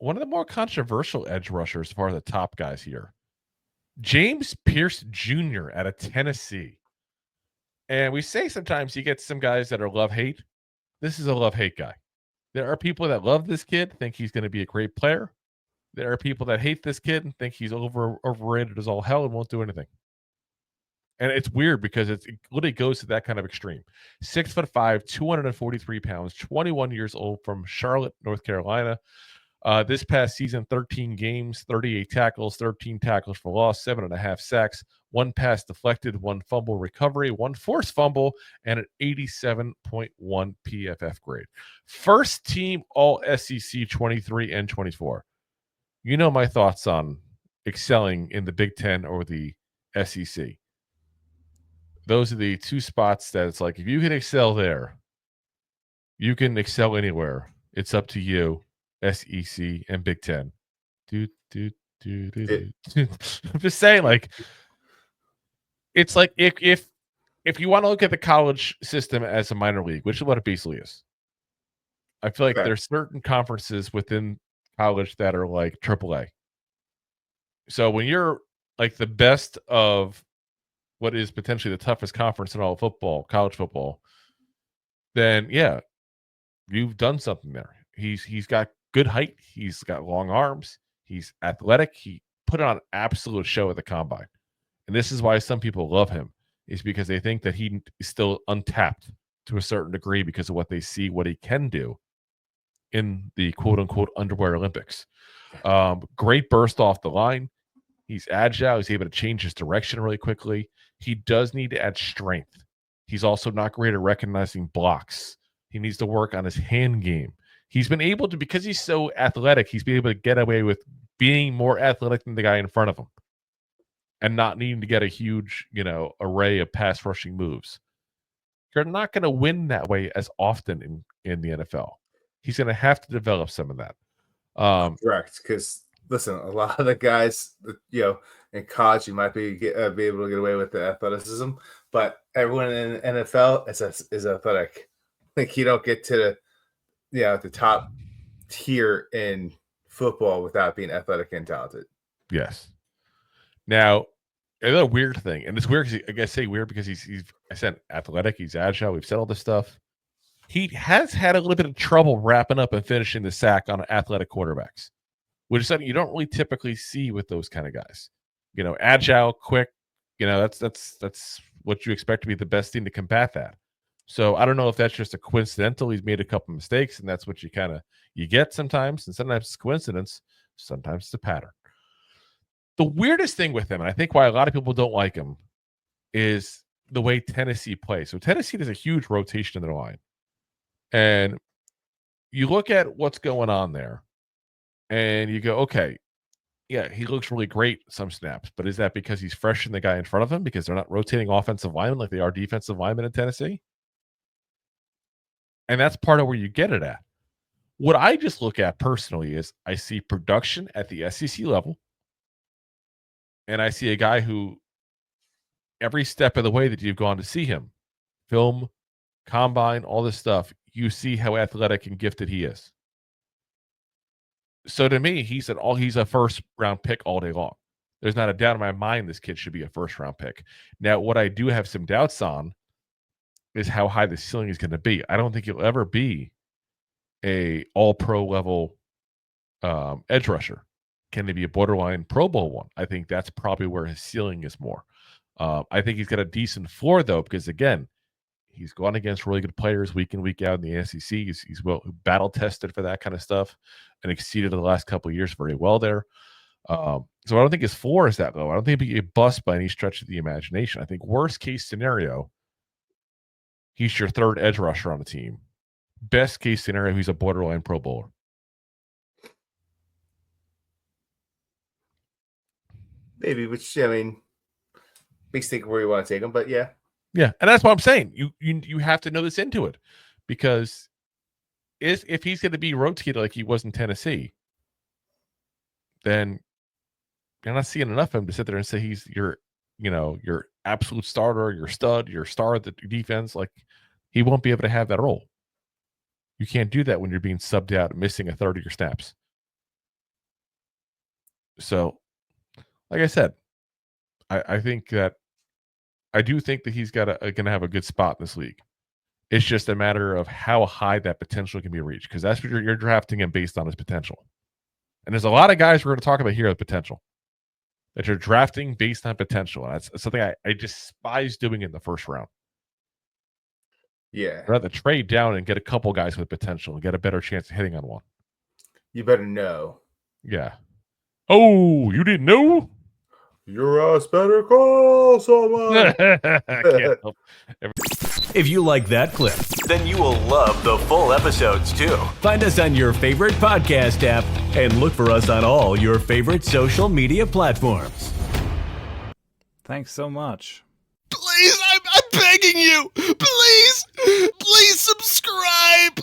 one of the more controversial edge rushers as far as the top guys here. James Pierce Jr. out of Tennessee. And we say sometimes you get some guys that are love-hate. This is a love-hate guy. There are people that love this kid, think he's going to be a great player. There are people that hate this kid and think he's overrated as all hell and won't do anything. And it's weird because it literally goes to that kind of extreme. 6'5", 243 pounds, 21 years old, from Charlotte, North Carolina. This past season, 13 games, 38 tackles, 13 tackles for loss, 7.5 sacks, 1 pass deflected, 1 fumble recovery, 1 forced fumble, and an 87.1 PFF grade. First team All SEC 23 and 24. You know my thoughts on excelling in the Big Ten or the SEC. Those are the two spots that it's like, if you can excel there, you can excel anywhere. It's up to you. SEC and Big Ten. I'm just saying, like, it's like if you want to look at the college system as a minor league, which is what it basically is. I feel like there's certain conferences within college that are like AAA. So when you're like the best of what is potentially the toughest conference in all football, college football, then yeah, you've done something there. He's got good height. He's got long arms. He's athletic. He put on an absolute show at the combine. And this is why some people love him, is because they think that he is still untapped to a certain degree because of what they see, what he can do in the quote-unquote underwear Olympics. Great burst off the line. He's agile. He's able to change his direction really quickly. He does need to add strength. He's also not great at recognizing blocks. He needs to work on his hand game. He's been able to, because he's so athletic, he's been able to get away with being more athletic than the guy in front of him and not needing to get a huge, array of pass rushing moves. You're not going to win that way as often in the NFL. He's going to have to develop some of that. Correct. Because listen, a lot of the guys, in college, you might be able to get away with the athleticism, but everyone in the NFL is athletic. Like, you don't get to the top tier in football without being athletic and talented. Yes. Now, another weird thing, and it's weird because I say weird because he's I said athletic, he's agile, we've said all this stuff. He has had a little bit of trouble wrapping up and finishing the sack on athletic quarterbacks, which is something you don't really typically see with those kind of guys. Agile, quick. That's what you expect to be the best thing to combat that. So I don't know if that's just a coincidental. He's made a couple mistakes, and that's what you get sometimes. And sometimes it's coincidence. Sometimes it's a pattern. The weirdest thing with him, and I think why a lot of people don't like him, is the way Tennessee plays. So Tennessee does a huge rotation in their line. And you look at what's going on there, and you go, okay, yeah, he looks really great some snaps, but is that because he's fresh than the guy in front of him because they're not rotating offensive linemen like they are defensive linemen in Tennessee? And that's part of where you get it at. What I just look at personally is I see production at the SEC level, and I see a guy who every step of the way that you've gone to see him, film, combine, all this stuff, you see how athletic and gifted he is. So to me, he's a first round pick all day long. There's not a doubt in my mind this kid should be a first round pick. Now, what I do have some doubts on is how high the ceiling is going to be. I don't think he'll ever be a all pro level edge rusher. Can he be a borderline Pro Bowl one? I think that's probably where his ceiling is more. I think he's got a decent floor though, because again, he's gone against really good players week in, week out in the SEC. He's well battle tested for that kind of stuff and exceeded the last couple of years very well there. So I don't think his floor is that low. I don't think he'd be a bust by any stretch of the imagination. I think worst case scenario, he's your third edge rusher on the team. Best case scenario, he's a borderline Pro Bowler. Maybe, which, I mean, makes think where you want to take him, but yeah. Yeah, and that's what I'm saying. You have to know this into it, because if he's going to be rotated like he was in Tennessee, then you're not seeing enough of him to sit there and say he's your absolute starter, your stud, your star of the defense. Like, he won't be able to have that role. You can't do that when you're being subbed out and missing a third of your snaps. So, like I said, I think that I do think that he's going to have a good spot in this league. It's just a matter of how high that potential can be reached, because that's what you're drafting him based on his potential. And there's a lot of guys we're going to talk about here with potential that you're drafting based on potential. And that's something I despise doing in the first round. Yeah. I'd rather trade down and get a couple guys with potential and get a better chance of hitting on one. You better know. Yeah. Oh, you didn't know? Your ass better call someone. Can't help. If you like that clip, then you will love the full episodes too. Find us on your favorite podcast app and look for us on all your favorite social media platforms. Thanks so much. Please, I'm begging you. Please subscribe.